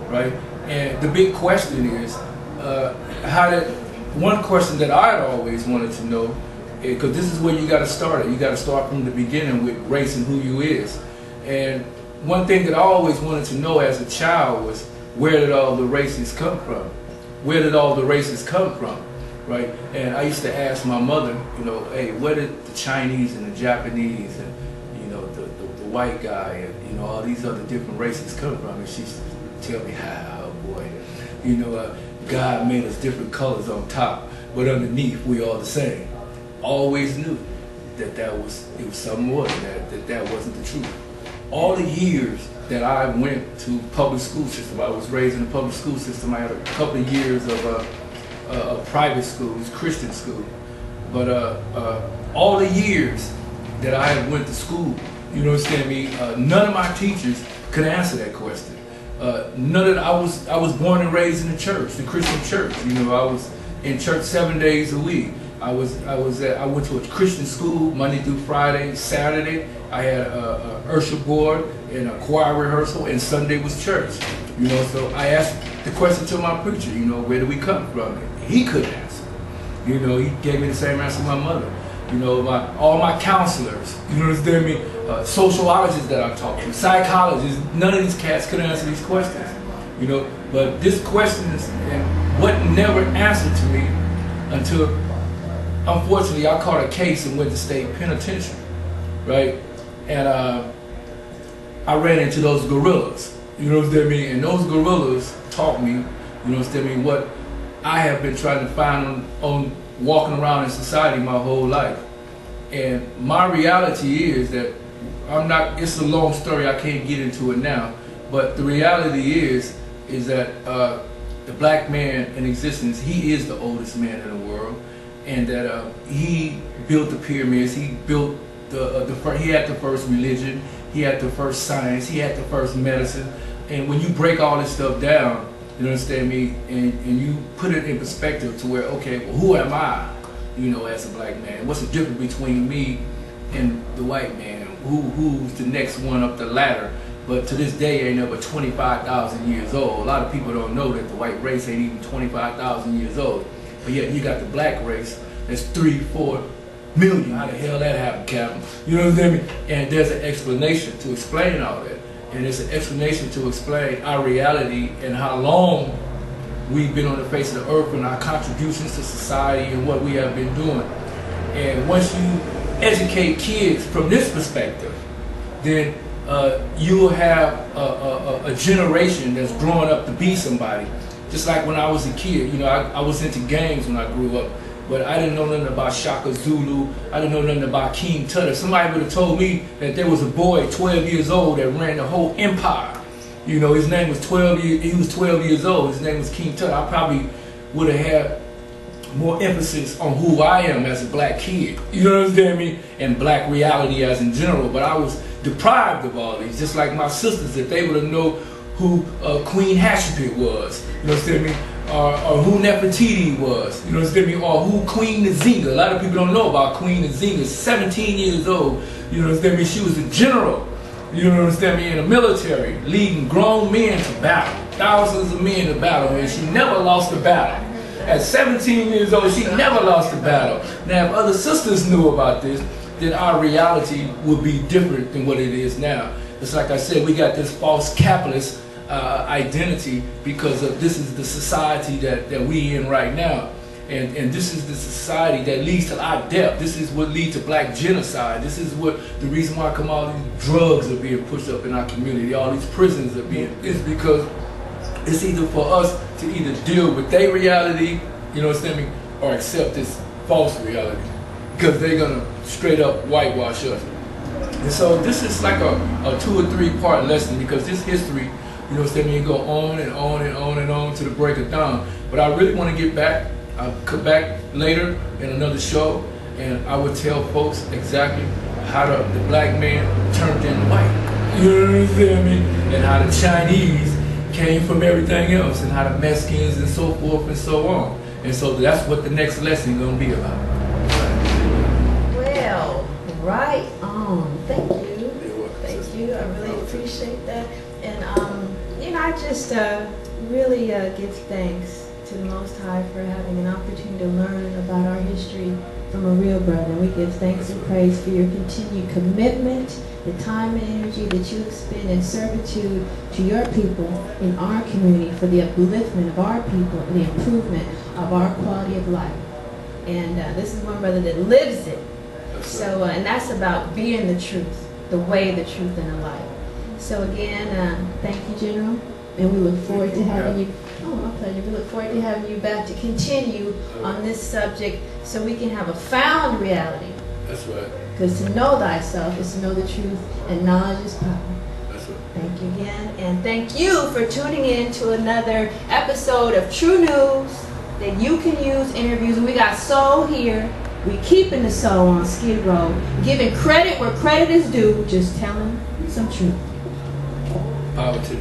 right? And the big question is, one question that I'd always wanted to know, because this is where you got to start it. You got to start from the beginning with race and who you is. And one thing that I always wanted to know as a child was, where did all the races come from? Where did all the races come from, right? And I used to ask my mother, you know, hey, where did the Chinese and the Japanese and, you know, the white guy and, you know, all these other different races come from? And she used to tell me, oh boy, you know, God made us different colors on top, but underneath we all the same. Always knew that it was something more than that, that wasn't the truth. All the years that I went to public school system, I was raised in a public school system. I had a couple of years of private schools, Christian school. But all the years that I went to school, you know what I'm saying, none of my teachers could answer that question. I was born and raised in the church, the Christian church. You know, I was in church 7 days a week. I went to a Christian school Monday through Friday. Saturday I had a Ursha board and a choir rehearsal, and Sunday was church. You know, so I asked the question to my preacher, you know, where do we come from? And he couldn't answer. You know, he gave me the same answer my mother. You know, all my counselors, you know what I mean, sociologists that I talked to, psychologists, none of these cats could answer these questions. You know, but this question is, and what never answered to me until, unfortunately, I caught a case and went to state penitentiary, right? And I ran into those gorillas, you know what I mean? And those gorillas taught me, you know what I mean, what I have been trying to find on walking around in society my whole life. And my reality is that it's a long story, I can't get into it now, but the reality is that the black man in existence, he is the oldest man in the world. And that he built the pyramids, he built he had the first religion, he had the first science, he had the first medicine. And when you break all this stuff down, you understand me, and you put it in perspective to where, okay, well, who am I, you know, as a black man? What's the difference between me and the white man? Who's the next one up the ladder? But to this day, ain't over 25,000 years old. A lot of people don't know that the white race ain't even 25,000 years old. But yet you got the black race that's 3-4 million. How the hell that happened, Captain? You know what I mean? And there's an explanation to explain all that. And there's an explanation to explain our reality and how long we've been on the face of the earth and our contributions to society and what we have been doing. And once you educate kids from this perspective, then you will have a generation that's growing up to be somebody. Just like when I was a kid, you know, I was into games when I grew up, but I didn't know nothing about Shaka Zulu. I didn't know nothing about King Tut. If somebody would have told me that there was a boy 12 years old that ran the whole empire, you know, his name was 12 years old, his name was King Tut, I probably would have had more emphasis on who I am as a black kid, you know what I mean, and black reality as in general. But I was deprived of all these, just like my sisters, if they would have known who Queen Hatshepsut was, you know what I mean, or who Nefertiti was, you know what I mean, or who Queen Nzinga. A lot of people don't know about Queen Nzinga. 17 years old, you know what I mean, she was a general, you know what I mean, in the military, leading grown men to battle, thousands of men to battle, and she never lost a battle. At 17 years old, she never lost a battle. Now, if other sisters knew about this, then our reality would be different than what it is now. It's like I said, we got this false capitalist identity because of this is the society that we in right now. And this is the society that leads to our death. This is what leads to black genocide. This is what the reason why come all these drugs are being pushed up in our community, all these prisons are being, it's because it's either for us to either deal with their reality, you know what I mean, or accept this false reality. Because they're gonna straight up whitewash us. And so this is like a 2 or 3 part lesson, because this history, you know what I mean, go on and on and on and on to the break of dawn. But I really want to get back. I'll come back later in another show, and I would tell folks exactly how the black man turned into white. You know what I mean? And how the Chinese came from everything else, and how the Mexicans and so forth and so on. And so that's what the next lesson is going to be about. Well, right on. Thank you. Thank you. I really appreciate that. And, you know, I just really give thanks to the Most High for having an opportunity to learn about our history from a real brother. We give thanks and praise for your continued commitment, the time and energy that you expend in servitude to your people in our community for the upliftment of our people and the improvement of our quality of life. And this is one brother that lives it. So, and that's about being the truth, the way, the truth, and the life. So again, thank you, General, and we look forward to having you. Oh, my pleasure. We look forward to having you back to continue on this subject so we can have a found reality. That's right. Because to know thyself is to know the truth, and knowledge is power. That's right. Thank you again, and thank you for tuning in to another episode of True News that you can use interviews. And we got Soul here. We keeping the soul on Skid Row, giving credit where credit is due, just telling some truth. Power to